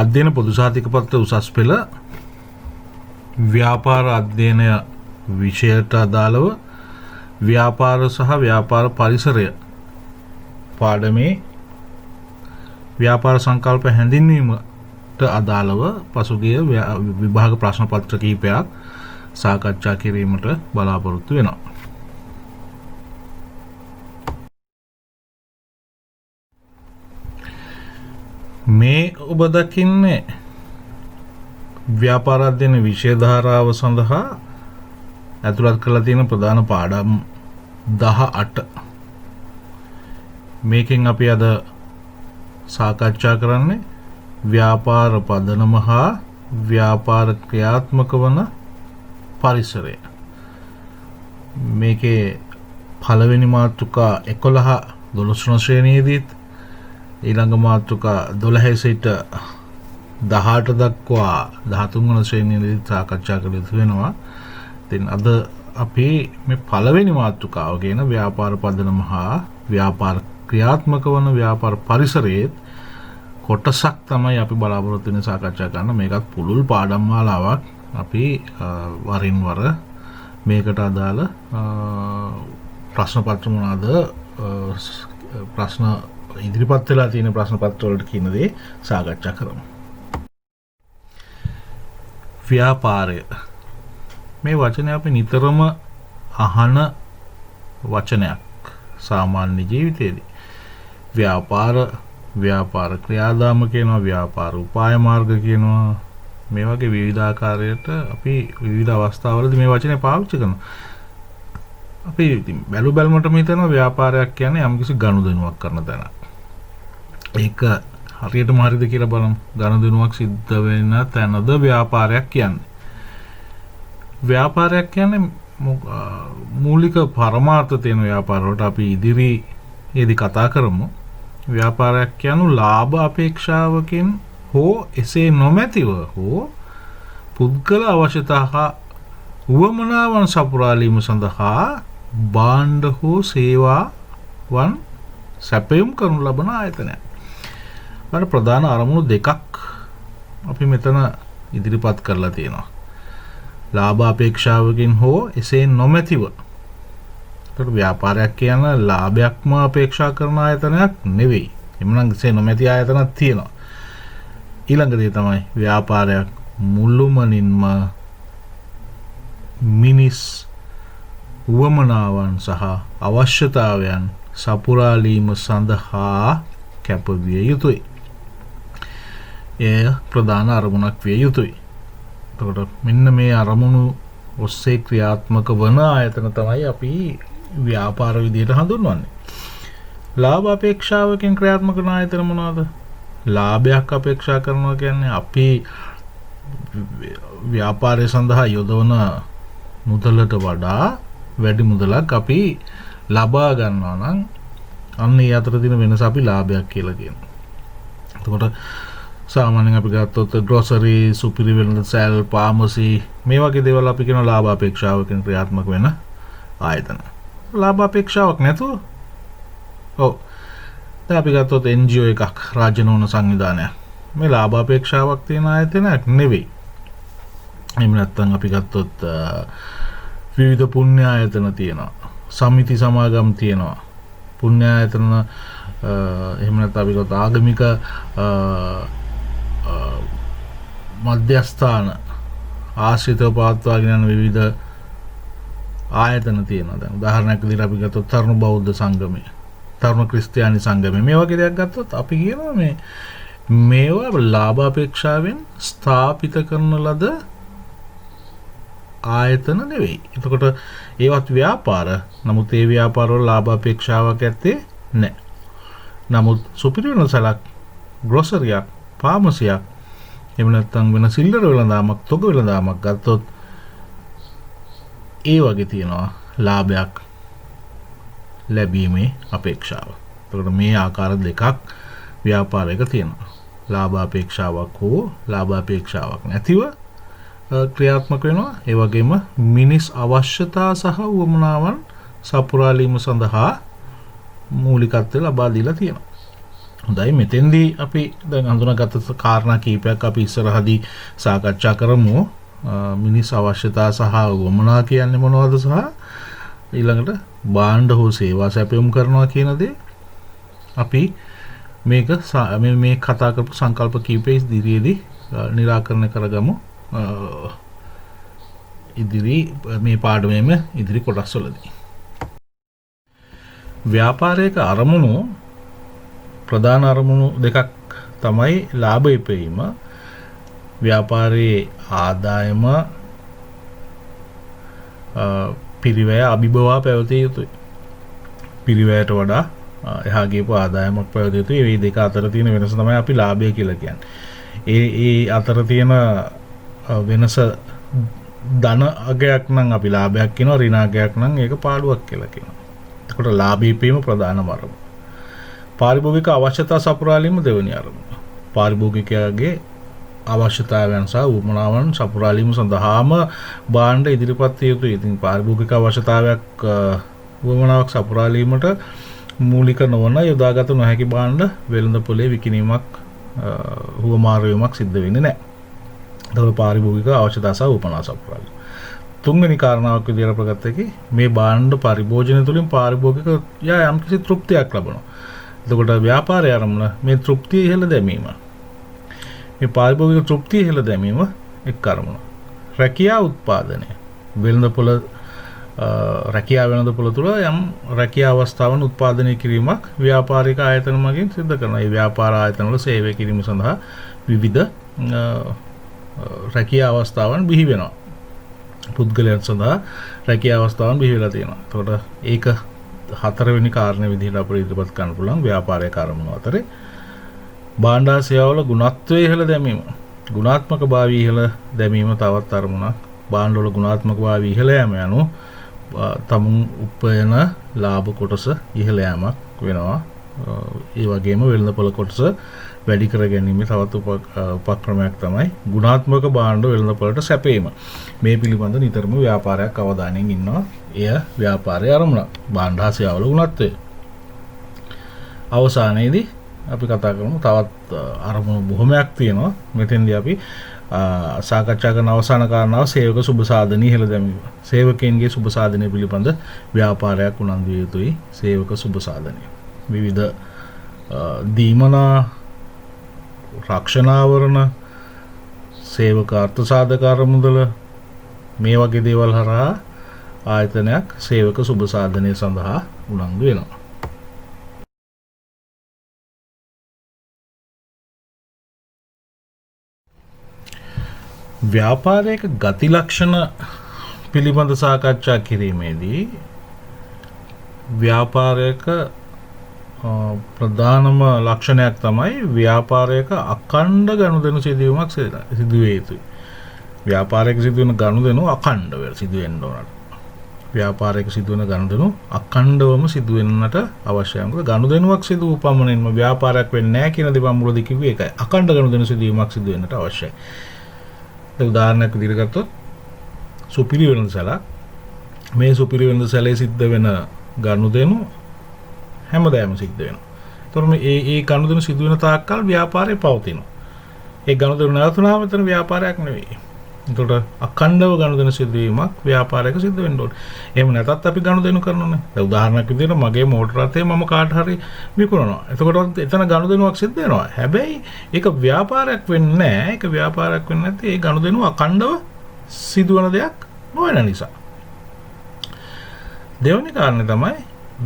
අධ්‍යයන පොදු සහතික පත්‍ර උසස් පෙළ ව්‍යාපාර අධ්‍යයනය විෂයට අදාළව ව්‍යාපාර සහ ව්‍යාපාර පරිසරය පාඩමේ ව්‍යාපාර සංකල්ප හැඳින්වීමට අදාළව පසුගිය විභාග ප්‍රශ්න පත්‍ර කිහිපයක් සාකච්ඡා කිරීමට බලාපොරොත්තු වෙනවා. මේ ඔබ දකින්නේ ව්‍යාපාර අධ්‍යයන විෂය ධාරාව සඳහා ඇතුළත් කරලා තියෙන ප්‍රධාන පාඩම් 18. මේකෙන් අපි අද සාකච්ඡා කරන්නේ ව්‍යාපාර පදනම හා ව්‍යාපාර ක්‍රියාත්මක වන පරිසරය. මේකේ පළවෙනි මාතෘකා 11 12 ශ්‍රේණියේදීත් ඊළඟ මාතෘකා 12 සිට 18 දක්වා 13 වන ශ්‍රේණියේදී සාකච්ඡා කළ යුතු වෙනවා. ඉතින් අද අපි මේ පළවෙනි මාතෘකාව කියන ව්‍යාපාර පදනම හා ව්‍යාපාර ක්‍රියාත්මක වන ව්‍යාපාර පරිසරයේ කොටසක් තමයි අපි බලාපොරොත්තු වෙන සාකච්ඡා කරන්න. මේකත් පුළුල් පාඩම් මාලාවක්. අපි වරින් වර මේකට අදාළ ප්‍රශ්න පත්‍ර මොනවාද ප්‍රශ්න ඉදිරිපත් වෙලා තියෙන ප්‍රශ්න පත්‍ර වලට කියන දේ සාකච්ඡා කරමු. ව්‍යාපාරය මේ වචනය අපි නිතරම අහන වචනයක් සාමාන්‍ය ජීවිතයේදී. ව්‍යාපාර ක්‍රියාදාම කියනවා, ව්‍යාපාර උපාය මාර්ග කියනවා. මේ වගේ විවිධාකාරයට අපි විවිධ අවස්ථාවලදී මේ වචනේ පාවිච්චි කරනවා. අපි ඉතින් බැලු බැලමටම හිතනවා ව්‍යාපාරයක් කියන්නේ යම්කිසි ගනුදෙනුවක් කරන තැන. ඒක හරියටම හරියද කියලා බලමු. ගනුදෙනුවක් සිද්ධ වෙන තැනද ව්යාපාරයක් කියන්නේ. ව්‍යාපාරයක් කියන්නේ මූලික පරමාර්ථ තියෙන ව්‍යාපාර වලට අපි ඉදිරියේදී කතා කරමු. ව්‍යාපාරයක් කියන්නේ ලාභ අපේක්ෂාවකින් හෝ එසේ නොමැතිව හෝ පුද්ගල අවශ්‍යතා උවමනාවන් සපුරාලීම සඳහා භාණ්ඩ හෝ සේවාවන් සැපයුම් කරනු ලබන ආයතනයක්. අර ප්‍රධාන අරමුණු දෙකක් අපි මෙතන ඉදිරිපත් කරලා තියෙනවා. ලාභ අපේක්ෂාවකින් හෝ එසේ නොමැතිව. ඒකට ව්‍යාපාරයක් කියන ලාභයක්ම අපේක්ෂා කරන ආයතනයක් නෙවෙයි. එමුනම් එසේ නොමැති ආයතනක් තියෙනවා. ඊළඟ දේ තමයි ව්‍යාපාරයක් මුළුමනින්ම මිනිස් උවමනාවන් සහ අවශ්‍යතාවයන් සපුරාලීම සඳහා කැපවිය යුතුයි. එය ප්‍රධාන අරමුණක් විය යුතුයි. එතකොට මෙන්න මේ අරමුණු ඔස්සේ ක්‍රියාත්මක වන ආයතන තමයි අපි ව්‍යාපාර විදිහට හඳුන්වන්නේ. ලාභ අපේක්ෂාවකින් ක්‍රියාත්මක වන ආයතන මොනවාද? ලාභයක් අපේක්ෂා කරනවා කියන්නේ අපි ව්‍යාපාරය සඳහා යොදවන මුදලට වඩා වැඩි මුදලක් අපි ලබා ගන්නවා නම් අන්න ඒ අතර තියෙන වෙනස අපි ලාභයක් කියලා කියනවා. එතකොට සාමාන්‍යයෙන් අපි ගත්තොත් ග්‍රොසරි, සුපිරි වෙළඳ සැල්, ෆාමසි මේ වගේ දේවල් අපි කියන ලාභ අපේක්ෂාවකින් ක්‍රියාත්මක වෙන ආයතන. ලාභ අපේක්ෂාවක් නැතුව ඔව් දැන් අපි ගත්තොත් NGO එකක්, රාජ්‍ය නොවන සංවිධානයක්. මේ ලාභ අපේක්ෂාවක් තියෙන ආයතනයක් නෙවෙයි. එහෙම නැත්නම් අපි ගත්තොත් විවිධ පුණ්‍ය ආයතන තියෙනවා. සමිති සමාගම් තියෙනවා. පුණ්‍ය ආයතන එහෙම නැත්නම් අපි ගත්තොත් ආගමික මධ්‍යස්ථාන ආශ්‍රිතව පවත්වාගෙන යන විවිධ ආයතන තියෙනවා. දැන් උදාහරණයක් විදිහට අපි ගත්තොත් තරුණ බෞද්ධ සංගමය, තරුණ ක්‍රිස්තියානි සංගමය මේ වගේ දේක් ගත්තොත් අපි කියනවා මේවා ලාභ අපේක්ෂාවෙන් ස්ථාපිත කරන ලද ආයතන නෙවෙයි. එතකොට ඒවත් ව්‍යාපාර. නමුත් ඒ ව්‍යාපාර වල ලාභ අපේක්ෂාවක් ඇත්තේ නැහැ. නමුත් සුපිරි වෙළඳසැලක්, ග්‍රොසරියක්, ෆාමසියක් එහෙම නැත්නම් වෙන සිල්ලර වෙළඳාමක්, තොග වෙළඳාමක් ගත්තොත් ඒ වගේ තියෙනවා ලාභයක් ලැබීමේ අපේක්ෂාව. එතකොට මේ ආකාර දෙකක් ව්‍යාපාරයක තියෙනවා. ලාභ අපේක්ෂාවක් හෝ ලාභ අපේක්ෂාවක් නැතිව ක්‍රියාත්මක වෙනවා. ඒ වගේම මිනිස් අවශ්‍යතා සහ උවමනාවන් සපුරාලීම සඳහා මූලිකත්වය ලබා දීලා තියෙනවා. හොඳයි මෙතෙන්දී අපි දැන් හඳුනාගත්ත කාරණා කීපයක් අපි ඉස්සරහදී සාකච්ඡා කරමු. මිනිස් අවශ්‍යතා සහ වමනා කියන්නේ මොනවද සහ ඊළඟට භාණ්ඩ හෝ සේවා සැපයුම් කරනවා කියන දේ අපි මේක මේ කතා කරපු සංකල්ප කීපේ ඉදිරියේදී निराකරණය කරගමු. මේ පාඩමේම ඉදිරි කොටස්වලදී ව්‍යාපාරයක අරමුණු ප්‍රධාන අරමුණු දෙකක් තමයි ලාභ ඉපැයීම. ව්‍යාපාරයේ ආදායම පිරිවැය අභිබවා පැවතිය යුතුයි. පිරිවැයට වඩා එහා ගියපු ආදායමක් පැවතිය යුතුයි. මේ දෙක අතර තියෙන වෙනස තමයි අපි ලාභය කියලා කියන්නේ. ඒ අතර තියෙන වෙනස ධන අගයක් නම් අපි ලාභයක් කියනවා, ඍණ අගයක් නම් ඒක පාඩුවක් කියලා කියනවා. එතකොට ලාභී ඉපීම ප්‍රධානම අරමුණ. පාරිභෝගික අවශ්‍යතා සපුරාලීම දෙවෙනි අරමුණ. පාරිභෝගිකයාගේ අවශ්‍යතාවයන් සහ උවමනාවන් සපුරාලීම සඳහාම භාණ්ඩ ඉදිරිපත් විය යුතුයි. ඉතින් පාරිභෝගික අවශ්‍යතාවයක් උවමනාවක් සපුරාලීමට මූලික නොවන යොදාගත නොහැකි භාණ්ඩ වෙළඳපොලේ විකිණීමක් හුවමාරු වීමක් සිද්ධ වෙන්නේ නැහැ. ඒතකොට පාරිභෝගික අවශ්‍යතා සහ උවමනා සපුරාලීම. තුන්වෙනි කාරණාවක් විදිහට ප්‍රගත හැකි මේ භාණ්ඩ පරිභෝජනය තුළින් පාරිභෝගිකයා යම්කිසි තෘප්තියක් ලබනවා. එතකොට ව්‍යාපාරයේ ආරම්භන මේ තෘප්තිය ඉහළ දැමීම. මේ පාරිභෝගික තෘප්තිය ඉහළ දැමීම එක් අරමුණ. රැකියා උත්පාදනය. වෙළඳපොළ රැකියා වෙළඳපොළ තුළ යම් රැකියා අවස්ථාවන් උත්පාදනය කිරීමක් ව්‍යාපාරික ආයතන මගින් සිදු කරනවා. මේ ව්‍යාපාර ආයතන වල සේවය කිරීම සඳහා විවිධ රැකියා අවස්ථාවන් බිහි වෙනවා. පුද්ගලයන් සඳහා රැකියා අවස්ථාවන් බිහි වෙලා තියෙනවා. එතකොට ඒක හතරවෙනි කාරණේ විදිහට අපිට ඉදිරිපත් කරන්න පුළුවන් ව්‍යාපාරයේ කර්මන අතරේ භාණ්ඩ සේවාවල ගුණත්වයේ ඉහළ දැමීම. ගුණාත්මක භාවය ඉහළ දැමීම තවත් අරමුණක්. භාණ්ඩ වල ගුණාත්මක භාවය ඉහළ යෑම යනු තමුන් උපයන ලාභ කොටස ඉහළ යෑමක් වෙනවා. ඒ වගේම වෙළඳපොළ කොටස වැඩි කර ගැනීම තවත් උපක්‍රමයක් තමයි ගුණාත්මක භාණ්ඩ වෙළඳපොළට සැපයීම. මේ පිළිබඳ නිතරම ව්‍යාපාරයක් අවධානයෙන් ඉන්නවා. එය ව්‍යාපාරයේ ආරම්භන භාණ්ඩ සේවාවල ගුණත්වය. අවසානයේදී අපි කතා කරමු තවත් අරමුණු බොහොමයක් තියෙනවා. මෙතෙන්දී අපි සාකච්ඡා කරන අවසාන කාරණාව සේවක සුබ සාධනීය ඉහළ දැමීම. සේවකයන්ගේ සුබ සාධනය පිළිබඳ ව්‍යාපාරයක් උනන්දු විය යුතුයි. සේවක සුබ සාධනය. විවිධ දීමනා රක්ෂණාවරණ සේවක අර්ථ සාධක අරමුදල මේ වගේ දේවල් හරහා ආයතනයක් සේවක සුබ සාධනය සඳහා උනන්දු වෙනවා. ව්‍යාපාරයක ගති ලක්ෂණ පිළිබඳ සාකච්ඡා කිරීමේදී ව්‍යාපාරයක ප්‍රධානම ලක්ෂණයක් තමයි ව්‍යාපාරයක අඛණ්ඩ ගනුදෙනු සිදුවීමක් සිදු වේ යුතුයි. ව්‍යාපාරයක සිදුවන ගනුදෙනු අඛණ්ඩව සිදු වෙන්න ඕනට. ව්‍යාපාරයක සිදුවන ගනුදෙනු අඛණ්ඩවම සිදු වෙන්නට අවශ්‍යයි. මොකද ගනුදෙනුවක් සිදු වූ පමණින්ම ව්‍යාපාරයක් වෙන්නේ නැහැ කියන දේ මම මුලදී කිව්වේ ඒකයි. අඛණ්ඩ ගනුදෙනු සිදුවීමක් සිදු වෙන්නට අවශ්‍යයි. උදාහරණයක් විදිහට ගත්තොත් සුපිරි වෙළඳසැලක් මේ සුපිරි වෙළඳසැලේ සිද්ධ වෙන ගනුදෙනු හැමදාම සිද්ධ වෙනවා. ඒතර මේ ගනුදෙනු සිදු වෙන තාක්කල් ව්‍යාපාරය පවතිනවා. ඒ ගනුදෙනු නැවතුනහම එතන ව්යාපාරයක් නෙවෙයි. ඒතකොට අඛණ්ඩව ගනුදෙනු සිදුවීමක් ව්‍යාපාරයක සිද්ධ වෙන්න ඕනේ. එහෙම නැතත් අපි ගනුදෙනු කරනවානේ. දැන් උදාහරණයක් විදිහට මගේ මෝටර රථය මම කාට හරි විකුණනවා. එතකොට එතන ගනුදෙනුවක් සිද්ධ වෙනවා. හැබැයි ඒක ව්‍යාපාරයක් වෙන්නේ නැහැ. ඒක ව්‍යාපාරයක් වෙන්නේ නැත්නම් ඒ ගනුදෙනුව අඛණ්ඩව සිදුවන දෙයක් නොවන නිසා. දෙවෙනි කාරණේ තමයි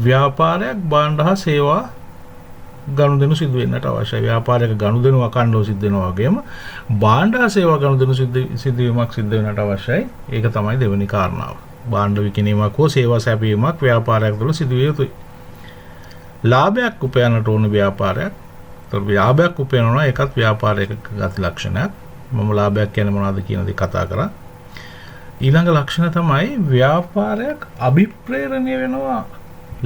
ව්‍යාපාරයක් භාණ්ඩ හා සේවා ගනුදෙනු සිදු වෙන්නට අවශ්‍යයි. ව්‍යාපාරයක ගනුදෙනු අඛණ්ඩව සිදු වෙනවා වගේම භාණ්ඩ හා සේවා ගනුදෙනු සිදුවීමක් සිදු වෙන්නට අවශ්‍යයි. ඒක තමයි දෙවෙනි කාරණාව. භාණ්ඩ විකිණීමක් හෝ සේවා සැපයීමක් ව්යාපාරයක් තුළ සිදු විය යුතුයි. ලාභයක් උපයන්නට ඕන ව්‍යාපාරයක්. ඒතර ලාභයක් උපයනවා ඒකත් ව්‍යාපාරයක ගති ලක්ෂණයක්. මම ලාභයක් කියන්නේ මොනවද කියන දේ කතා කරා. ඊළඟ ලක්ෂණ තමයි ව්‍යාපාරයක් අභිප්‍රේරණය වෙනවා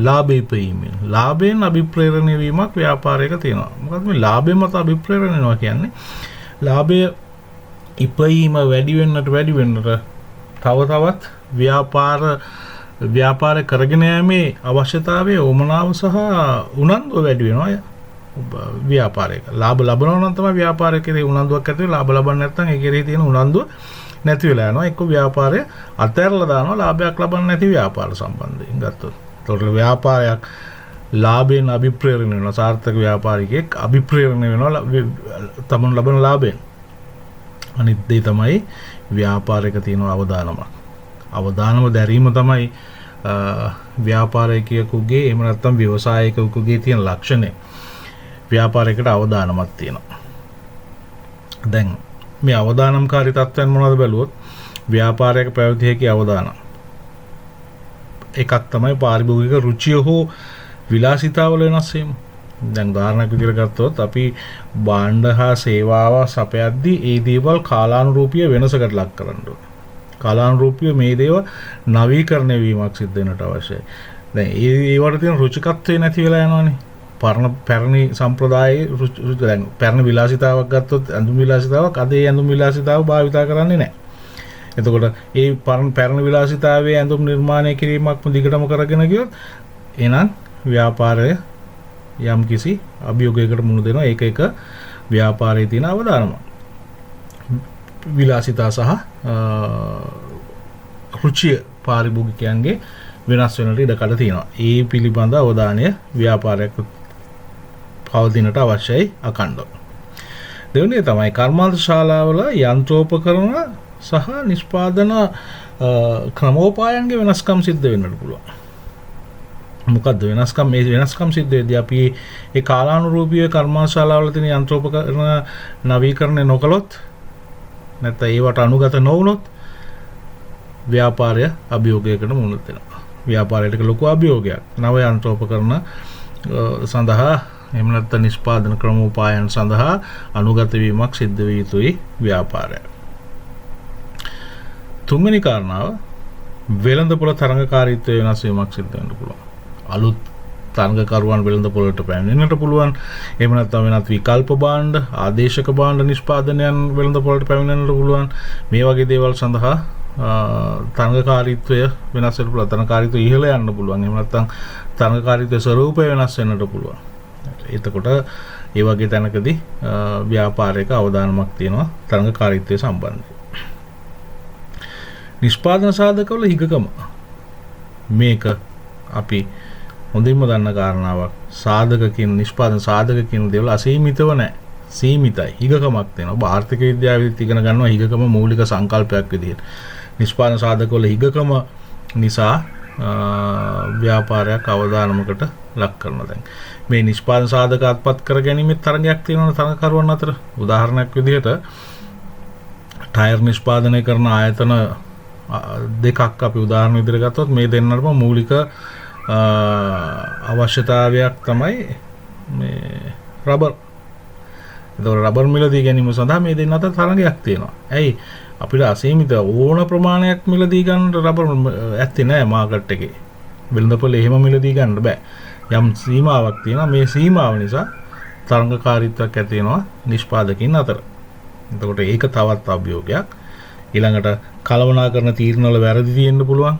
ලාභය ඉපීමෙන්. ලාභයෙන් අභිප්‍රේරණය වීමක් ව්‍යාපාරයක තියෙනවා. මොකද මේ ලාභය මත අභිප්‍රේරණය වෙනවා කියන්නේ ලාභය ඉපීම වැඩි වෙන්නට තව තවත් ව්‍යාපාර කරගෙන යෑමේ අවශ්‍යතාවය ඕමනාව සහ උනන්දුව වැඩි වෙනවා. ව්‍යාපාරයක. ලාභ ලබනවා නම් තමයි ව්‍යාපාරයකදී උනන්දුවක් ඇති වෙන්නේ. ලාභ ලබන්නේ නැත්නම් ඒ කෙරෙහි තියෙන උනන්දුව නැති වෙලා යනවා. එක්ක ව්‍යාපාරය අතහැරලා දානවා ලාභයක් ලබන්නේ නැති ව්‍යාපාර සම්බන්ධයෙන් ගත්තොත්. ඒතකොට ව්‍යාපාරයක් ලාභයෙන් අභිප්‍රේරණය වෙනවා. සාර්ථක ව්‍යාපාරිකයෙක් අභිප්‍රේරණය වෙනවා තමන් ලබන ලාභයෙන්. අනිත් දේ තමයි ව්‍යාපාරයක තියෙන අවදානම. අවදානම දැරීම තමයි ව්‍යාපාරිකයෙකුගේ එහෙම නැත්නම් ව්‍යවසායකයෙකුගේ තියෙන ලක්ෂණය. ව්‍යාපාරයකට අවදානමක් තියෙනවා. දැන් මේ අවදානම්කාරී තත්ත්වයන් මොනවද බැලුවොත් ව්‍යාපාරයක පැවතිය හැකි අවදානම්. එකක් තමයි පාරිභෝගික රුචිය හෝ විලාසිතාවල වෙනස් වීම. දැන් උදාහරණයක් විදිහට ගත්තොත් අපි භාණ්ඩ හා සේවාව සපයද්දී ඒ දේවල් කාලානුරූපීව වෙනසකට ලක් කරන්න ඕනේ. කාලානුරූපීව මේ දේව නවීකරණය වීමක් සිද්ධ වෙනට අවශ්‍යයි. දැන් ඒවට තියෙන රුචිකත්වය නැති වෙලා යනවානේ. පැරණි සම්ප්‍රදායේ දැන් පැරණි විලාසිතාවක් ගත්තොත් ඇඳුම් විලාසිතාවක් අද ඒ ඇඳුම් විලාසිතාව භාවිතා කරන්නේ නැහැ. එතකොට ඒ පැරණි විලාසිතාවයේ ඇඳුම් නිර්මාණය කිරීමක් දිගටම කරගෙන ගියොත් එහෙනම් ව්‍යාපාරය යම් කිසි අභියෝගයකට මුහුණ දෙනවා. ඒක එක ව්‍යාපාරයේ තියෙන අවදානම. විලාසිතා සහ රුචිය පාරිභෝගිකයන්ගේ වෙනස් වෙනට ඉඩකඩ තියෙනවා. ඒ පිළිබඳ අවධානය ව්‍යාපාරයක් පවතිනට අවශ්‍යයි අකණ්ඩව. දෙවෙනි තමයි කර්මාන්ත ශාලාවල යන්ත්‍රෝපකරණ සහ නිෂ්පාදන ක්‍රමෝපායන්ගේ වෙනස්කම් සිද්ධ වෙන්නට පුළුවන්. මොකද්ද වෙනස්කම්? මේ වෙනස්කම් සිද්ධ වෙද්දී අපි ඒ කාලානුරූපීව කර්මාන්ත ශාලාවල තියෙන යන්ත්‍රෝපකරණ නවීකරණය නොකළොත් නැත්නම් ඒවට අනුගත නොවුනොත් ව්‍යාපාරය අභියෝගයකට මුහුණ දෙනවා. ව්‍යාපාරයට ලොකු අභියෝගයක්. නව යන්ත්‍රෝපකරණ සඳහා එහෙම නැත්නම් නිෂ්පාදන ක්‍රමෝපායන් සඳහා අනුගත වීමක් සිද්ධ විය යුතුයි ව්‍යාපාරය. තුන්වෙනි කාරණාව වෙළඳපොළ තරඟකාරීත්වය වෙනස් වීමක් සිද්ධ වෙන්න පුළුවන්. අලුත් තරඟකරුවන් වෙළඳපොළට පැමිණෙන්නට පුළුවන්. එහෙම නැත්නම් වෙනත් විකල්ප භාණ්ඩ, ආදේශක භාණ්ඩ නිෂ්පාදනයන් වෙළඳපොළට පැමිණෙන්නට පුළුවන්. මේ වගේ දේවල් සඳහා තරඟකාරීත්වය වෙනස් වෙන්න පුළුවන්. තරඟකාරීත්වය ඉහළ යන්න පුළුවන්. එහෙම නැත්නම් තරඟකාරීත්වයේ ස්වරූපය වෙනස් වෙන්නට පුළුවන්. එතකොට ඒ වගේ තැනකදී ව්‍යාපාරයක අවදානමක් තියෙනවා තරඟකාරීත්වය සම්බන්ධයෙන්. නිෂ්පාදන සාධකවල හිගකම මේක අපි හොඳින්ම දන්න කාරණාවක්. සාධක කියන නිෂ්පාදන සාධක කියන දේවල් අසීමිතව නැහැ. සීමිතයි. හිගකමක් තියෙනවා. ඔබ ආර්ථික විද්‍යාවෙත් ඉගෙන ගන්නවා හිගකම මූලික සංකල්පයක් විදිහට. නිෂ්පාදන සාධකවල හිගකම නිසා ව්‍යාපාරයක් අවදානමකට ලක් කරනවා. දැන් මේ නිෂ්පාදන සාධක අත්පත් කර ගැනීමේ තරගයක් තියෙනවා තරගකරුවන් අතර. උදාහරණයක් විදිහට ටයර් නිෂ්පාදනය කරන ආයතන දෙකක් අපි උදාහරණ විදිහට ගත්තොත් මේ දෙන්නටම මූලික අවශ්‍යතාවයක් තමයි මේ රබර්. ඒතකොට රබර් මිලදී ගැනීම සඳහා මේ දෙන්න අතර තරගයක් තියෙනවා. ඇයි අපිට අසීමිත ඕන ප්‍රමාණයක් මිලදී ගන්න රබර් ඇත්තේ නැහැ මාකට් එකේ. වෙළඳපොළේ එහෙම මිලදී ගන්න බෑ. යම් සීමාවක් තියෙනවා. මේ සීමාව නිසා තරඟකාරීත්වයක් ඇති වෙනවා නිෂ්පාදකින් අතර. එතකොට ඒක තවත් අභියෝගයක්. ඊළඟට කළමනාකරන තීරණවල වැරදි තියෙන්න පුළුවන්.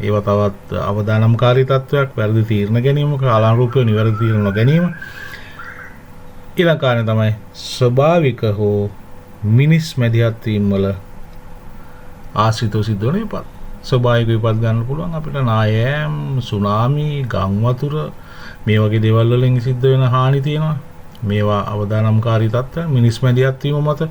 ඒවා තවත් අවදානම්කාරී තත්වයක්. වැරදි තීරණ ගැනීම, කාලානුරූපීව නිවැරදි තීරණ නොගැනීම. ඊළඟ කාරණේ තමයි ස්වභාවික හෝ මිනිස් මැදිහත් වීම වල ආශ්‍රිතව සිද්ධ වෙන විපත්. ස්වභාවික විපත් ගන්න පුළුවන් අපිට නායෑම්, සුනාමි, ගම් වතුර මේ වගේ දේවල් වලින් සිද්ධ වෙන හානි තියෙනවා. මේවා අවදානම්කාරී තත්ත්වයන්. මිනිස් මැදිහත් වීම මත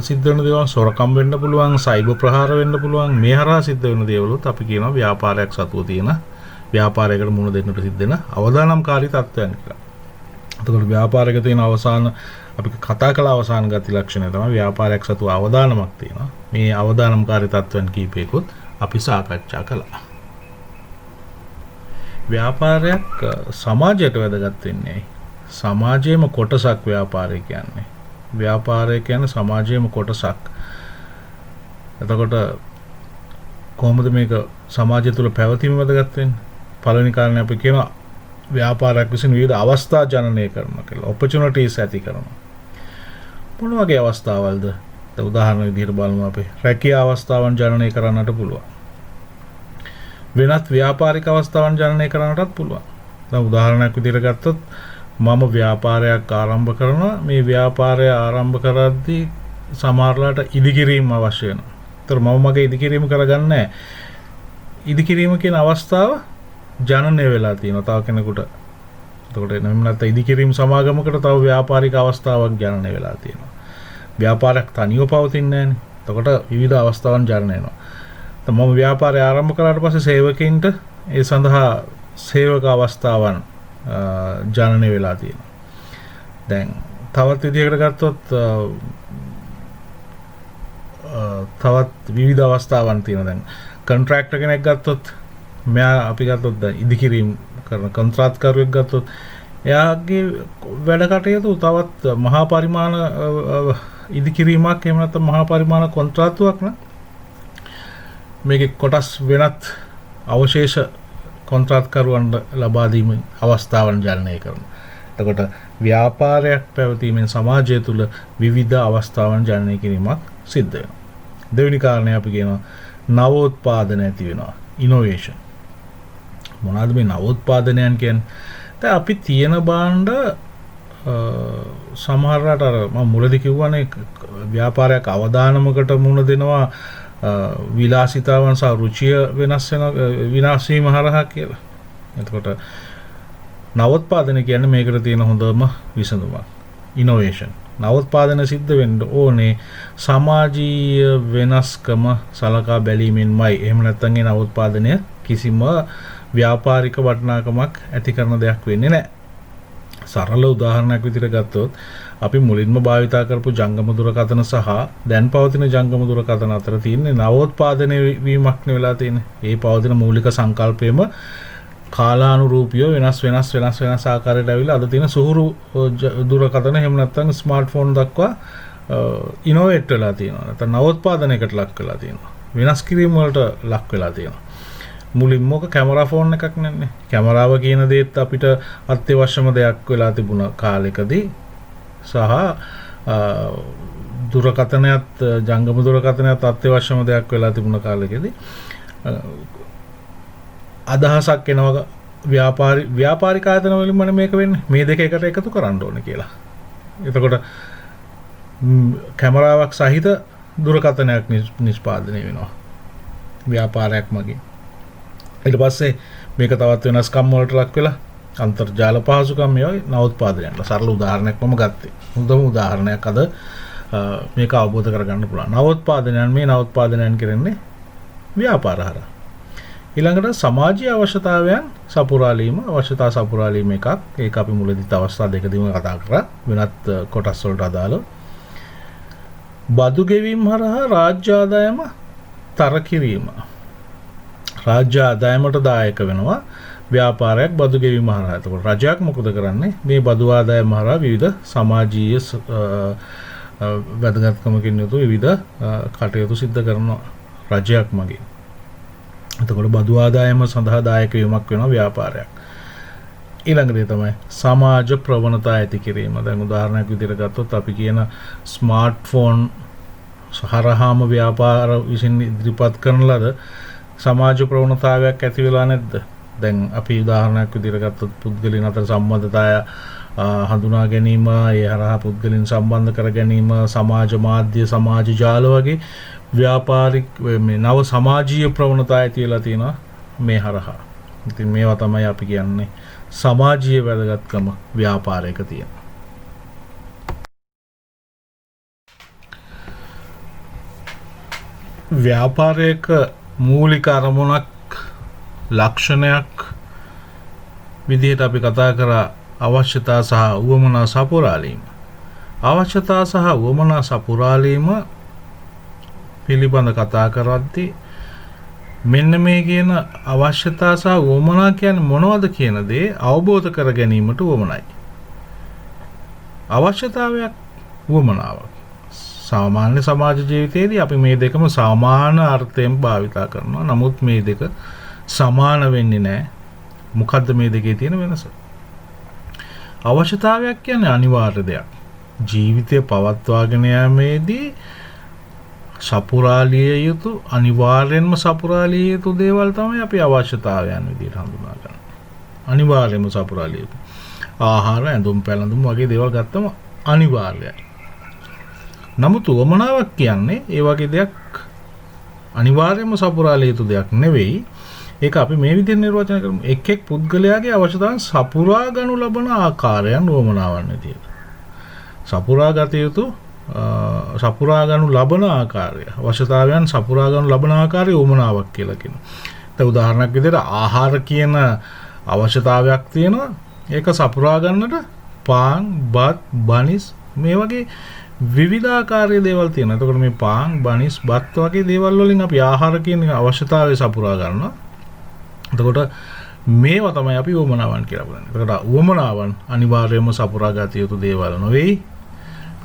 සිද්ධ වෙන දේවල් සොරකම් වෙන්න පුළුවන්, සයිබර් ප්‍රහාර වෙන්න පුළුවන්. මේ හරහා සිද්ධ වෙන දේවලුත් අපි කියනවා ව්‍යාපාරයක් සතුව තියෙන ව්‍යාපාරයකට මුහුණ දෙන්නට සිද්ධ වෙන අවදානම්කාරී තත්ත්වයන් කියලා. එතකොට ව්‍යාපාරයක තියෙන අවසාන අපි කතා කළ අවසාන ගති ලක්ෂණය තමයි ව්‍යාපාරයක් සතුව අවදානමක් තියෙනවා. මේ අවදානම්කාරී තත්ත්වයන් කීපයකුත් අපි සාකච්ඡා කළා. ව්‍යාපාරයක් සමාජයට වැදගත් වෙන්නේ ඇයි? සමාජයේම කොටසක් ව්‍යාපාරය කියන්නේ. ව්‍යාපාරය කියන්නේ සමාජයේම කොටසක්. එතකොට කොහොමද මේක සමාජය තුළ පැවතීම වැදගත් වෙන්නේ? පළවෙනි කාරණේ අපි කියනවා ව්‍යාපාරයක් විසින් විවිධ අවස්ථා ජනනය කරනවා කියලා. ඔපචුනිටිස් ඇති කරනවා. මොන වගේ අවස්ථාවල්ද? උදාහරණ විදිහට බලමු අපි. රැකියා අවස්ථාවන් ජනනය කරන්නට පුළුවන්. වෙනත් ව්‍යාපාරික අවස්ථාවන් ජනනය කරන්නටත් පුළුවන්. දැන් උදාහරණයක් විදිහට ගත්තොත් මම ව්‍යාපාරයක් ආරම්භ කරනවා. මේ ව්‍යාපාරය ආරම්භ කරද්දී සමහරලාට ඉදිකිරීම අවශ්‍ය වෙනවා. ඒතර මම මගේ ඉදිකිරීම කරගන්නේ නැහැ. ඉදිකිරීම කියන අවස්ථාව ජනනය වෙලා තියෙනවා තව කෙනෙකුට. එතකොට එනම් නැත්නම් ඉදිකිරීම සමාගමකට තව ව්‍යාපාරික අවස්ථාවක් ජනනය වෙලා තියෙනවා. ව්‍යාපාරයක් තනියම පවතින්නේ නැහැනේ. එතකොට විවිධ අවස්ථාවන් ජනනය වෙනවා. මම ව්‍යාපාරය ආරම්භ කළාට පස්සේ සේවකයින්ට ඒ සඳහා සේවක අවස්ථාවන් ජනනය වෙලා තියෙනවා. දැන් තවත් විදිහකට ගත්තොත් තවත් විවිධ අවස්ථාවන් තියෙනවා. දැන් කොන්ට්‍රැක්ටර් කෙනෙක් ගත්තොත් මෙයා අපි ගත්තොත් දැන් ඉදිකිරීම කරන කොන්ත්‍රාත්කරුවෙක් ගත්තොත් එයාගේ වැඩ කටයුතු තවත් මහා පරිමාණ ඉදිකිරීමක් එහෙම නැත්නම් මහා පරිමාණ කොන්ත්‍රාත්තුවක් නම් මේකේ කොටස් වෙනත් අවශේෂ කොන්ත්‍රාත්කරුවන්ට ලබා දීමේ අවස්ථාවන් ජනනය කරනවා. එතකොට ව්‍යාපාරයක් පැවතීමෙන් සමාජය තුළ විවිධ අවස්ථාවන් ජනනය කිරීමක් සිද්ධ වෙනවා. දෙවෙනි කාරණය අපි කියනවා නවෝත්පාදන ඇති වෙනවා. ඉනෝවේෂන්. මොනවාද මේ නවෝත්පාදනයන් කියන්නේ? දැන් අපි තියෙන භාණ්ඩ සමහරකට අර මම මුලදී කිව්වනේ ව්‍යාපාරයක් අවදානමකට මුහුණ දෙනවා විලාසිතාවන් සහ රුචිය වෙනස් වෙන විනාශ වීම හරහා කියලා. එතකොට නවෝත්පාදනය කියන්නේ මේකට තියෙන හොඳම විසඳුමක්. ඉනෝවේෂන්. නවෝත්පාදන සිද්ධ වෙන්න ඕනේ සමාජීය වෙනස්කම සලකා බැලීමෙන්මයි. එහෙම නැත්නම් ඒ නවෝත්පාදනය කිසිම ව්‍යාපාරික වටිනාකමක් ඇති කරන දෙයක් වෙන්නේ නැහැ. සරල උදාහරණයක් විදිහට ගත්තොත් අපි මුලින්ම භාවිතා කරපු ජංගම දුරකථන සහ දැන් පවතින ජංගම දුරකථන අතර තියෙන නවෝත්පාදනය වීමක් වෙලා තියෙන්නේ. ඒ පවතින මූලික සංකල්පයම කාලානුරූපීව වෙනස් ආකාරයට ඇවිල්ලා අද තියෙන සුහුරු දුරකථන එහෙම නැත්නම් ස්මාර්ට්ෆෝන් දක්වා ඉනෝවේට් වෙලා තියෙනවා. නැත්නම් නවෝත්පාදනයකට ලක් වෙලා තියෙනවා. වෙනස් කිරීම වලට ලක් වෙලා තියෙනවා. මුලින්ම ඔක කැමරා ෆෝන් එකක් නෙන්නේ. කැමරාව කියන දේත් අපිට අත්‍යවශ්‍යම දෙයක් වෙලා තිබුණ කාලෙකදී සහ දුරකථනයත් ජංගම දුරකථනයත් අත්‍යවශ්‍යම දෙයක් වෙලා තිබුණ කාලෙකදී අදහසක් එනවා ව්‍යාපාරික ආයතන වලින්ම මේක වෙන්නේ. මේ දෙක එකට එකතු කරන්න ඕනේ කියලා. එතකොට කැමරාවක් සහිත දුරකථනයක් නිෂ්පාදනය වෙනවා ව්‍යාපාරයක් මගින්. ඊට පස්සේ මේක තවත් වෙනස්කම් වලට ලක් වෙලා අන්තර්ජාල පහසුකම් මේවා නවෝත්පාදනයන්ට සරල උදාහරණයක් මම ගත්තේ. හොඳම උදාහරණයක් අද මේක අවබෝධ කරගන්න පුළුවන්. නවෝත්පාදනයන් කරන්නේ ව්‍යාපාර හරහා. ඊළඟට සමාජීය අවශ්‍යතාවයන් සපුරාලීම අවශ්‍යතා සපුරාලීම එකක්. ඒක අපි මුලදීත් අවස්ථා දෙකදීම කතා කරා වෙනත් කොටස් වලට අදාළව. බදු ගෙවීම හරහා රාජ්‍ය ආදායම තර කිරීම. රාජ්‍ය ආදායමට දායක වෙනවා ව්‍යාපාරයක් බදු ගෙවීම හරහා. එතකොට රජයක් මොකද කරන්නේ? මේ බදු ආදායම හරහා විවිධ සමාජීය වැදගත්කමකින් යුතු විවිධ කටයුතු සිද්ධ කරන රජයක් මගින්. එතකොට බදු ආදායම සඳහා දායක වීමක් වෙනවා ව්‍යාපාරයක්. ඊළඟ දේ තමයි සමාජ ප්‍රවණතා ඇති කිරීම. දැන් උදාහරණයක් විදිහට ගත්තොත් අපි කියන ස්මාර්ට්ෆෝන් හරහාම ව්‍යාපාර විසින් ඉදිරිපත් කරන ලද සමාජ ප්‍රවණතාවයක් ඇති වෙලා නැද්ද? දැන් අපි උදාහරණයක් විදිහට ගත්තොත් පුද්ගලයන් අතර සම්බන්ධතාවය හඳුනා ගැනීම, ඒ හරහා පුද්ගලයන් සම්බන්ධ කර ගැනීම, සමාජ මාධ්‍ය, සමාජ ජාල වගේ ව්‍යාපාරික මේ නව සමාජීය ප්‍රවණතා ඇති වෙලා තියෙනවා මේ හරහා. ඉතින් මේවා තමයි අපි කියන්නේ සමාජීය වැදගත්කම ව්‍යාපාරයක තියෙන. ව්‍යාපාරයක මූලික අරමුණක් ලක්ෂණයක් විදිහට අපි කතා කරා අවශ්‍යතා සහ උවමනා සපුරාලීම. අවශ්‍යතා සහ උවමනා සපුරාලීම පිළිබඳ කතා කරද්දී මෙන්න මේ කියන අවශ්‍යතා සහ උවමනා කියන්නේ මොනවද කියන දේ අවබෝධ කර ගැනීමට උවමනයි. අවශ්‍යතාවයක් උවමනාවක්. සාමාන්‍ය සමාජ ජීවිතයේදී අපි මේ දෙකම සමාන අර්ථයෙන් භාවිතා කරනවා. නමුත් මේ දෙක සමාන වෙන්නේ නැහැ. මොකද්ද මේ දෙකේ තියෙන වෙනස? අවශ්‍යතාවයක් කියන්නේ අනිවාර්ය දෙයක්. ජීවිතය පවත්වාගෙන යාමේදී සපුරාලිය යුතු අනිවාර්යෙන්ම සපුරාලිය යුතු දේවල් තමයි අපි අවශ්‍යතාවයන් විදිහට හඳුනා ගන්න. අනිවාර්යෙන්ම සපුරාලිය යුතු. ආහාර ඇඳුම් පැළඳුම් වගේ දේවල් ගත්තම අනිවාර්යයි. නමුත් උවමනාවක් කියන්නේ ඒ වගේ දෙයක් අනිවාර්යයෙන්ම සපුරාලිය යුතු දෙයක් නෙවෙයි. ඒක අපි මේ විදිහට නිර්වචනය කරමු. එක් එක් පුද්ගලයාගේ අවශ්‍යතාවන් සපුරා ගනු ලබන ආකාරයන් උවමනාවන් විදියට. සපුරා ගත යුතු සපුරා ගනු ලබන ආකාරය අවශ්‍යතාවයන් සපුරා ගනු ලබන ආකාරය උවමනාවක් කියලා කියනවා. දැන් උදාහරණයක් විදිහට ආහාර කියන අවශ්‍යතාවයක් තියෙනවා. ඒක සපුරා ගන්නට පාන්, බත්, බනිස් මේ වගේ විවිධාකාරයේ දේවල් තියෙනවා. එතකොට මේ පාන්, බනිස්, බත් වගේ දේවල් වලින් අපි ආහාර කියන අවශ්‍යතාවය සපුරා ගන්නවා. එතකොට මේවා තමයි අපි උවමනාවන් කියලා කියන්නේ. එතකොට උවමනාවන් අනිවාර්යයෙන්ම සපුරා ගත යුතු දේවල් නෙවෙයි.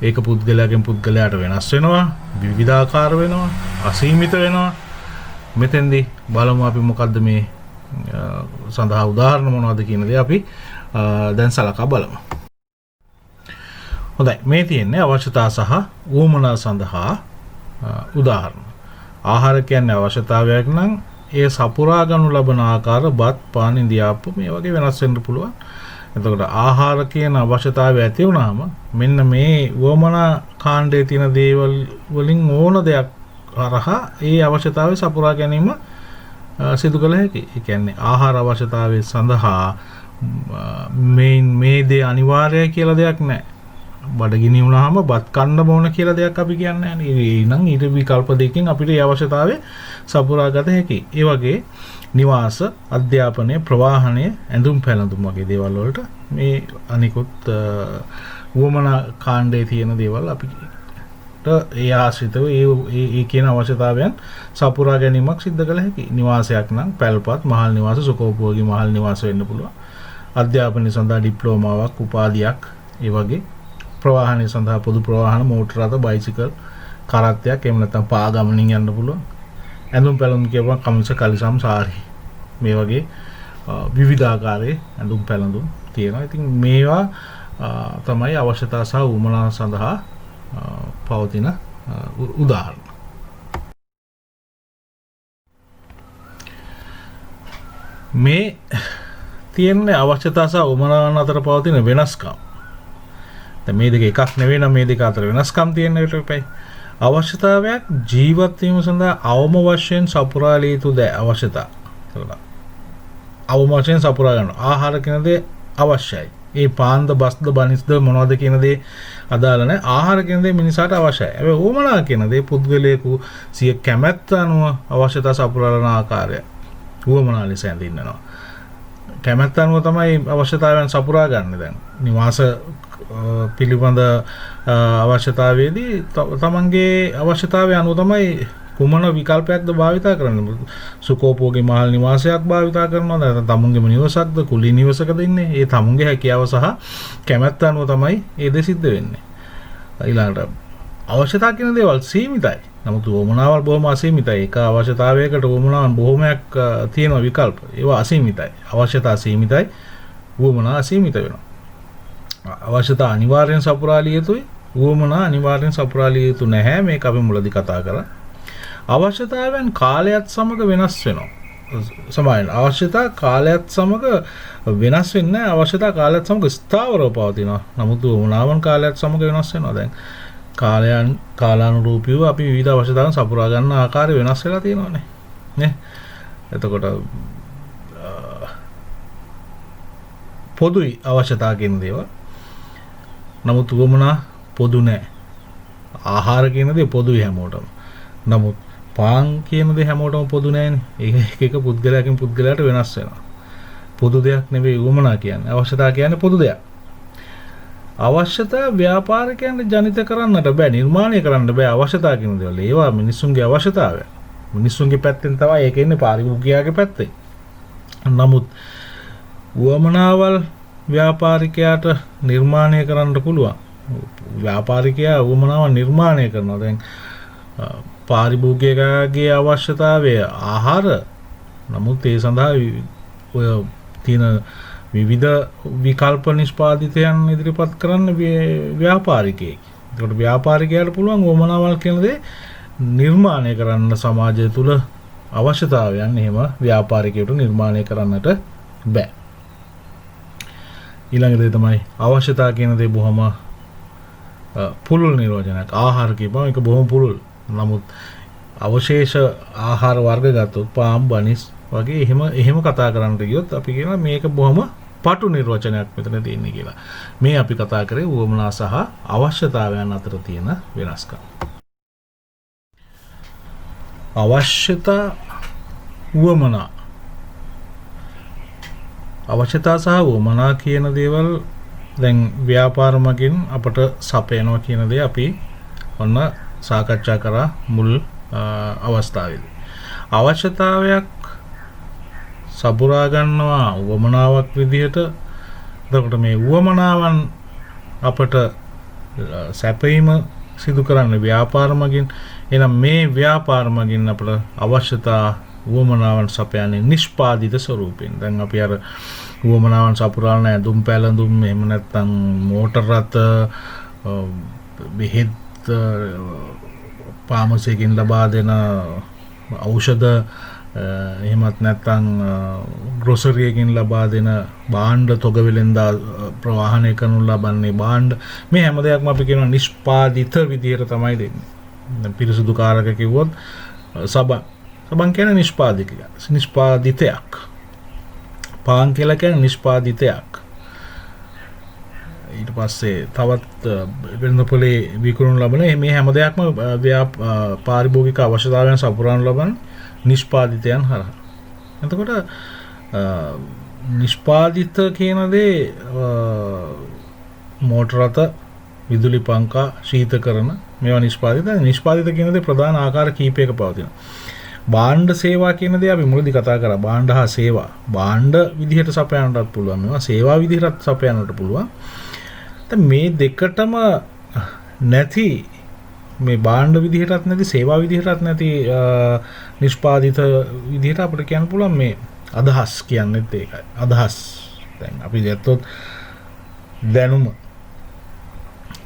ඒක පුද්ගලයාගෙන් පුද්ගලයාට වෙනස් වෙනවා, විවිධාකාර වෙනවා, අසීමිත වෙනවා. මෙතෙන්දී බලමු අපි මොකද්ද මේ සඳහා උදාහරණ මොනවද කියන දේ අපි දැන් සලකා බලමු. හොඳයි, මේ තියෙන්නේ අවශ්‍යතා සහ උවමනා සඳහා උදාහරණ. ආහාර කියන්නේ අවශ්‍යතාවයක් නම් ඒ සපුරා ගනු ලබන ආකාර බත්, පාන්, ඉන්දියාප්ප මේ වගේ වෙනස් වෙන්න පුළුවන්. එතකොට ආහාර කියන අවශ්‍යතාවය ඇති වුණාම මෙන්න මේ උවමනා කාණ්ඩයේ තියෙන දේවල් වලින් ඕන දෙයක් හරහා ඒ අවශ්‍යතාවය සපුරා ගැනීම සිදු කළ හැකියි. ඒ කියන්නේ ආහාර අවශ්‍යතාවය සඳහා මේ දේ අනිවාර්යයි කියලා දෙයක් නැහැ. බඩගිනි වුණාම බත් කන්න ඕන කියලා දෙයක් අපි කියන්නේ නැහැ. එහෙනම් ඊට විකල්ප දෙකකින් අපිට ඒ අවශ්‍යතාවය සපුරා ගත හැකියි. ඒ වගේ නිවාස, අධ්‍යාපනය, ප්‍රවාහනය, ඇඳුම් පැළඳුම් වගේ දේවල් වලට මේ අනිකුත් උවමනා කාණ්ඩයේ තියෙන දේවල් අපිට ඒ ආශ්‍රිතව ඒ කියන අවශ්‍යතාවයන් සපුරා ගැනීමක් සිද්ධ කළ හැකියි. නිවාසයක් නම් පැල්පත්, මහල් නිවාස, සුඛෝපභෝගී මහල් නිවාස වෙන්න පුළුවන්. අධ්‍යාපනය සඳහා ඩිප්ලෝමාවක්, උපාධියක්, ඒ වගේ ප්‍රවාහනය සඳහා පොදු ප්‍රවාහන, මෝටර රථ, බයිසිකල්, කරත්තයක්, එහෙම නැත්නම් පා ගමනින් යන්න පුළුවන්. ඇඳුම් පැළඳුම් කියපුවම කමිස, කලිසම්, සාරි මේ වගේ විවිධාකාරයේ ඇඳුම් පැළඳුම් තියෙනවා. ඉතින් මේවා තමයි අවශ්‍යතා සහ උවමනා සඳහා පවතින උදාහරණ. මේ තියෙන්නේ අවශ්‍යතා සහ උවමනාවන් අතර පවතින වෙනස්කම්. දැන් මේ දෙක එකක් නෙවෙයි නම් මේ දෙක අතර වෙනස්කම් තියෙන එකට එපයි. අවශ්‍යතාවයක් ජීවත් වීම සඳහා අවම වශයෙන් සපුරාලිය යුතු දේ අවශ්‍යතා. අවම වශයෙන් සපුරා ගන්න. ආහාර කියන දේ අවශ්‍යයි. ඒ පාන්ද, බස්ද, බනිස්ද මොනවද කියන දේ අදාළ නැහැ. ආහාර කියන දේ මිනිසාට අවශ්‍යයි. හැබැයි උවමනා කියන දේ පුද්ගලයෙකු සිය කැමැත්ත අනුව අවශ්‍යතා සපුරාලන ආකාරය උවමනා ලෙස ඇඳින්නවා. කැමැත්ත අනුව තමයි අවශ්‍යතාවයන් සපුරා ගන්න. දැන් නිවාස පිළිබඳ අවශ්‍යතාවයේදී තමන්ගේ අවශ්‍යතාවය අනුව තමයි කුමන විකල්පයක්ද භාවිතා කරන්නේ. සුඛෝපභෝගී මහල් නිවාසයක් භාවිතා කරනවා. නැත්නම් තමුන්ගේම නිවසක්ද, කුලී නිවසකද ඉන්නේ. ඒ තමුන්ගේ හැකියාව සහ කැමැත්ත අනුව තමයි ඒ දේ සිද්ධ වෙන්නේ. ඊළඟට අවශ්‍යතා කියන දේවල් සීමිතයි. නමුත් උවමනාවල් බොහොම අසීමිතයි. ඒක අවශ්‍යතාවයකට උවමනාවන් බොහොමයක් තියෙන විකල්ප. ඒවා අසීමිතයි. අවශ්‍යතා සීමිතයි. උවමනා අසීමිත වෙනවා. අවශ්‍යතා අනිවාර්යෙන් සපුරාලිය යුතුයි. උවමනා අනිවාර්යෙන් සපුරාලිය යුතු නැහැ. මේක අපි මුලදී කතා කරා. අවශ්‍යතාවයන් කාලයත් සමග වෙනස් වෙනවා. සමාන අවශ්‍යතා කාලයත් සමග වෙනස් වෙන්නේ නැහැ. අවශ්‍යතා කාලයත් සමග ස්ථාවරව පවතිනවා. නමුත් උවමනාවන් කාලයත් සමග වෙනස් වෙනවා. දැන් කාලානුරූපීව අපි විවිධ අවශ්‍යතාවන් සපුරා ගන්න ආකාරය වෙනස් වෙලා තියෙනවානේ. නේ? එතකොට පොදුයි අවශ්‍යතා කියන දේවල්. නමුත් උවමනා පොදු නැහැ. ආහාර කියන දේ පොදුයි හැමෝටම. නමුත් පාන් කියන දේ හැමෝටම පොදු නැහැනේ. ඒක එක පුද්ගලයාකින් පුද්ගලයාට වෙනස් වෙනවා. පොදු දෙයක් නෙවෙයි උවමනා කියන්නේ. අවශ්‍යතා කියන්නේ පොදු දෙයක්. අවශ්‍යතා ව්‍යාපාරිකයන්ට ජනිත කරන්නට බෑ, නිර්මාණය කරන්න බෑ අවශ්‍යතා කියන දේවල්. ඒවා මිනිස්සුන්ගේ අවශ්‍යතාවය. මිනිස්සුන්ගේ පැත්තෙන් තමයි ඒක එන්නේ පාරිභෝගිකයාගේ පැත්තෙන්. නමුත් උවමනාවල් ව්‍යාපාරිකයාට නිර්මාණය කරන්න පුළුවන්. ව්‍යාපාරිකයා උවමනාව නිර්මාණය කරනවා. දැන් පාරිභෝගිකයාගේ අවශ්‍යතාවය ආහාර. නමුත් ඒ සඳහා ඔය තියෙන විවිධ විකල්ප නිෂ්පාදිතයන් ඉදිරිපත් කරන්න ව්‍යාපාරිකයෙක්. ඒකට ව්‍යාපාරිකයාට පුළුවන් උවමනාවල් කියන දේ නිර්මාණය කරන්න සමාජය තුළ අවශ්‍යතාවයන් එහෙම ව්යාපාරිකයට නිර්මාණය කරන්නට බෑ. ඊළඟ දේ තමයි අවශ්‍යතා කියන දේ බොහොම පුළුල් නිර්වචනයක්. ආහාර කියපුවම ඒක බොහොම පුළුල්. නමුත් අවශේෂ ආහාර වර්ග ගත්තොත් පාම් බනිස් වගේ එහෙම කතා කරන්නට ගියොත් අපි කියනවා මේක බොහොම පටු නිර්වචනයක් මෙතන තියෙන්නේ කියලා. මේ අපි කතා කරේ උවමනා සහ අවශ්‍යතාවයන් අතර තියෙන වෙනස්කම්. අවශ්‍යතා උවමනා අවශ්‍යතා සහ උවමනා කියන දේවල් දැන් ව්‍යාපාර මගින් අපට සපයනවා කියන දේ අපි ඔන්න සාකච්ඡා කරා මුල් අවස්ථාවේදී. අවශ්‍යතාවයක් සපුරා ගන්නවා උවමනාවක් විදිහට. එතකොට මේ උවමනාවන් අපට සැපීම සිදු කරන්න ව්‍යාපාර මගින්. එහෙනම් මේ ව්‍යාපාර මගින් අපට අවශ්‍යතා උවමනාවන් සපයන්නේ නිෂ්පාදිත ස්වරූපයෙන්. දැන් අපි අර උවමනාවන් සපුරා නැහැ දුම් පැලඳුම් එහෙම නැත්නම් මෝටර රථ බෙහෙත් පාමසයකින් ලබා දෙන ඖෂධ එහෙමත් නැත්නම් ග්‍රොසරි එකකින් ලබා දෙන භාණ්ඩ තොග වෙලෙන්දා ප්‍රවාහනය කරනු ලබන්නේ භාණ්ඩ මේ හැම දෙයක්ම අපි කියනවා නිෂ්පාදිත විදියට තමයි දෙන්නේ. දැන් පිරිසුදු කාරක කිව්වොත් සබන් කියන්නේ නිෂ්පාදිතයක්. පාන් කියලා කියන්නේ නිෂ්පාදිතයක්. ඊට පස්සේ තවත් වෙළඳපොලේ විකුණනු ලබන මේ හැම දෙයක්ම පාරිභෝගික අවශ්‍යතාවයන් සපුරානු ලබන නිෂ්පාදිතයන් හරහා. එතකොට නිෂ්පාදිත කියන දේ මෝටර රථ, විදුලි පංකා, ශීතකරණ මේවා නිෂ්පාදිත. නිෂ්පාදිත කියන දේ ප්‍රධාන ආකාර කීපයක පවතිනවා. භාණ්ඩ සේවා කියන දේ අපි මුලදී කතා කරා. භාණ්ඩ හා සේවා. භාණ්ඩ විදිහට සපයන්නටත් පුළුවන්. මේවා සේවා විදිහට සපයන්නට පුළුවන්. දැන් මේ දෙකටම නැති මේ භාණ්ඩ විදිහටත් නැති සේවා විදිහටත් නැති නිෂ්පාදිත විදිහට අපිට කියන්න පුළුවන් මේ අදහස් කියන්නේත් ඒකයි. අදහස්. දැන් අපි ගත්තොත් දැනුම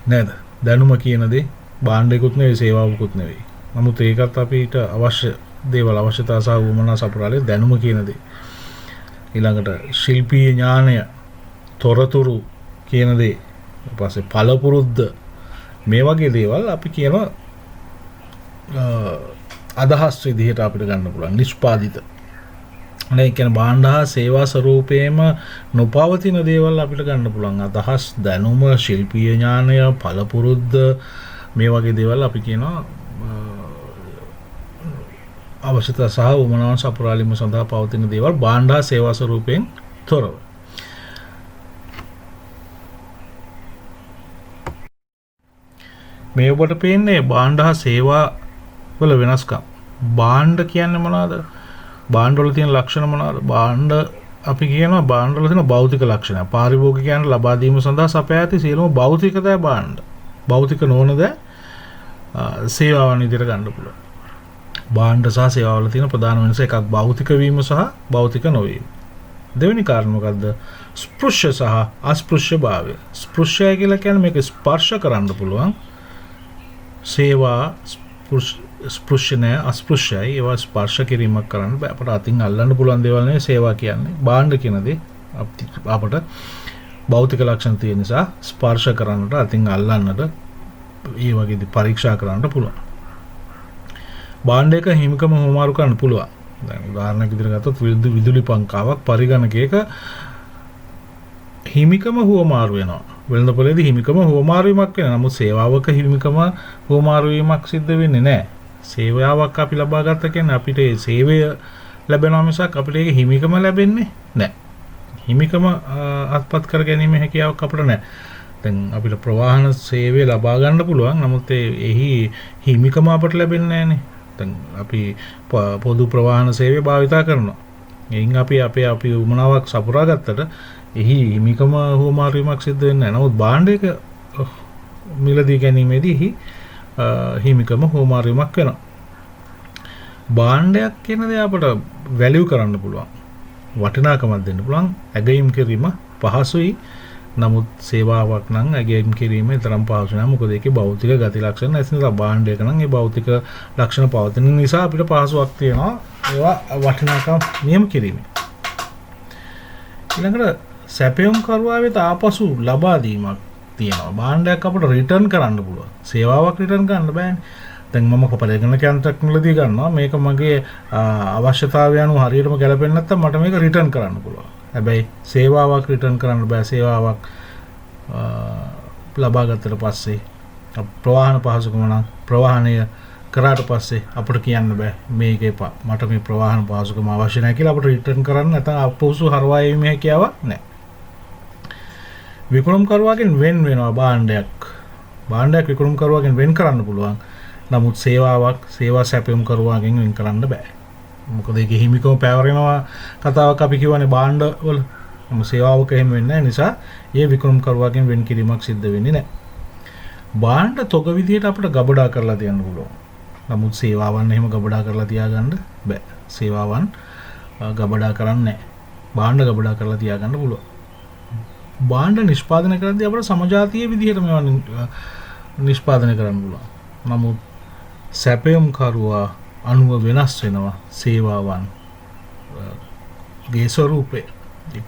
නේද? දැනුම කියන දේ භාණ්ඩයකුත් නෙවෙයි සේවාවකුත් නෙවෙයි. නමුත් ඒකත් අපිට අවශ්‍ය දේවල් අවශ්‍යතා සහ උවමනා සපුරාලේ දැනුම කියන දේ. ඊළඟට ශිල්පීය ඥානය, තොරතුරු කියන දේ. ඊට පස්සේ පළපුරුද්ද මේ වගේ දේවල් අපි කියන අදහස් විදිහට අපිට ගන්න පුළුවන් නිෂ්පාදිත. ඒ කියන්නේ භාණ්ඩ හා සේවා ස්වරූපේම නොපවතින දේවල් අපිට ගන්න පුළුවන්. අදහස්, දැනුම, ශිල්පීය ඥානය, පළපුරුද්ද මේ වගේ දේවල් අපි කියනවා අවශ්‍යතා සහ උවමනාවන් සපුරාලීම සඳහා පවතින දේවල් භාණ්ඩ හා සේවා ස්වරූපයෙන් තොරව. මේ ඔබට පේන්නේ භාණ්ඩ හා සේවා වල වෙනස්කම්. භාණ්ඩ කියන්නේ මොනවද? භාණ්ඩ වල තියෙන ලක්ෂණ මොනවද? භාණ්ඩ අපි කියනවා භාණ්ඩ වල තියෙන භෞතික ලක්ෂණ. පාරිභෝගිකයන්ට ලබා දීම සඳහා සපයා ඇති සියලුම භෞතික දෑ භාණ්ඩ. භෞතික නොවන දෑ සේවාවන් විදිහට ගන්න පුළුවන්. භාණ්ඩ සහ සේවා වල තියෙන ප්‍රධාන වෙනස එකක් භෞතික වීම සහ භෞතික නොවීම. දෙවෙනි කාරණා මොකද්ද? ස්පෘශ්‍ය සහ අස්පෘශ්‍ය භාවය. ස්පෘශ්‍ය කියලා කියන්නේ මේක ස්පර්ශ කරන්න පුළුවන්. සේවා ස්පෘශ්‍ය නැහැ, අස්පෘශ්‍යයි. ඒවා ස්පර්ශ කිරීමක් කරන්න බෑ. අපට අතින් අල්ලන්න පුළුවන් දේවල් නෙවෙයි සේවා කියන්නේ. භාණ්ඩ කියන දේ අපට භෞතික ලක්ෂණ තියෙන නිසා ස්පර්ශ කරන්නට, අතින් අල්ලන්නට, ඒ වගේ පරීක්ෂා කරන්නට පුළුවන්. භාණ්ඩයක හිමිකම හොමාරු කරන්න පුළුවන්. දැන් උදාහරණයක් විදිහට ගත්තොත් විදුලි පංකාවක් පරිගණකයක හිමිකම හොමාරු වෙනවා. වෙළඳපොලේදී හිමිකම හොමාරු වීමක් වෙනවා. නමුත් සේවාවක හිමිකම හොමාරු වීමක් සිද්ධ වෙන්නේ නැහැ. සේවාවක් අපි ලබා ගත්ත කියන්නේ අපිට ඒ සේවය ලැබෙනවා මිසක් අපිට ඒක හිමිකම ලැබෙන්නේ නැහැ. හිමිකම අත්පත් කර ගැනීම හැකියාවක් අපිට නැහැ. දැන් අපිට ප්‍රවාහන සේවය ලබා ගන්න පුළුවන්. නමුත් එහි හිමිකම අපට ලැබෙන්නේ නැහැනේ. දැන් අපි පොදු ප්‍රවාහන සේවය භාවිතා කරනවා. එයින් අපි උමනාවක් සපුරා ගත්තට එහි හිමිකම හොමාරු වීමක් සිද්ධ වෙන්නේ නැහැ. නමුත් භාණ්ඩයක මිලදී ගැනීමේදී එහි හිමිකම හොමාරු වීමක් වෙනවා. භාණ්ඩයක් කියන දේ අපට වැලියු කරන්න පුළුවන්. වටිනාකමක් දෙන්න පුළුවන්. ඇගයීම් කිරීම පහසුයි. නමුත් සේවාවක් නම් ඇගයීම් කිරීම තරම් පහසු නෑ. මොකද ඒකේ භෞතික ගති ලක්ෂණ නැති නිසා භාණ්ඩයක නම් ඒ භෞතික ලක්ෂණ පවතින නිසා අපිට පහසුවක් තියෙනවා ඒවා වටිනාකම් නියම කිරීම. ඊළඟට සැපයුම් කරුවා වෙත ආපසු ලබා දීමක් තියෙනවා. භාණ්ඩයක් අපිට රිටර්න් කරන්න පුළුවන්. සේවාවක් රිටර්න් කරන්න බෑනේ. දැන් මම පරිගණක යන්ත්‍රයක් මුලදී ගන්නවා. මේක මගේ අවශ්‍යතාවය අනුව හරියටම ගැලපෙන්නේ නැත්නම් මට මේක රිටර්න් කරන්න පුළුවන්. හැබැයි සේවාවක් රිටර්න් කරන්න බෑ. සේවාවක් ලබා ගත්තට පස්සේ ප්‍රවාහන පහසුකම නම් ප්‍රවාහනය කරාට පස්සේ අපිට කියන්න බෑ මේක එපා. මට මේ ප්‍රවාහන පහසුකම අවශ්‍ය නැහැ කියලා අපිට රිටර්න් කරන්න නැත්නම් අපොසු හරවා යීමේ හැකියාවක් නැහැ. විකුණුම් කරුවාගෙන් වෙන් වෙනවා භාණ්ඩයක්. භාණ්ඩයක් විකුණුම් කරුවාගෙන් වෙන් කරන්න පුළුවන්. නමුත් සේවා සැපයුම් කරුවාගෙන් වෙන් කරන්න බෑ. මොකද ඒකේ හිමිකම පැවරෙනවා කතාවක් අපි කියවනේ භාණ්ඩ වල. නමුත් සේවාවක එහෙම වෙන්නේ නැහැ. නිසා ඒ විකුණුම් කරුවාගෙන් වෙන් කිරීමක් සිද්ධ වෙන්නේ නැහැ. භාණ්ඩ තොග විදියට අපිට ගබඩා කරලා තියන්න පුළුවන්. නමුත් සේවාවන් එහෙම ගබඩා කරලා තියාගන්න බෑ. සේවාවන් ගබඩා කරන්නේ නැහැ. භාණ්ඩ ගබඩා කරලා තියාගන්න පුළුවන්. භාණ්ඩ නිෂ්පාදනය කරද්දී අපිට සමජාතීය විදිහට මේවා නිෂ්පාදනය කරන්න පුළුවන්. නමුත් සැපයුම් කරුවා අනුව වෙනස් වෙනවා සේවාවන් ගේ ස්වරූපේ.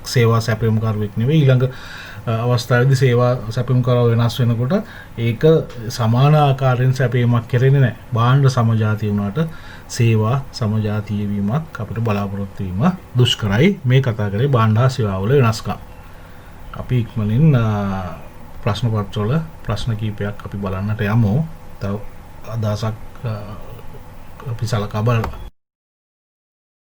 සේවා සැපයුම් කරුවෙක් නෙවෙයි ඊළඟ අවස්ථාවේදී සේවා සැපයුම් කරුවා වෙනස් වෙනකොට ඒක සමාන ආකාරයෙන් සැපයීමක් කෙරෙන්නේ නැහැ. භාණ්ඩ සමජාතීය වුණාට සේවා සමජාතීය වීමක් අපිට බලාපොරොත්තු වීම දුෂ්කරයි. මේ කතා කරේ භාණ්ඩ හා සේවාවල වෙනස්කම්. අපි ඉක්මනින් ප්‍රශ්න පත්‍රවල ප්‍රශ්න කීපයක් අපි බලන්නට යමු. තව අදහසක් අපි සලකා බලමු.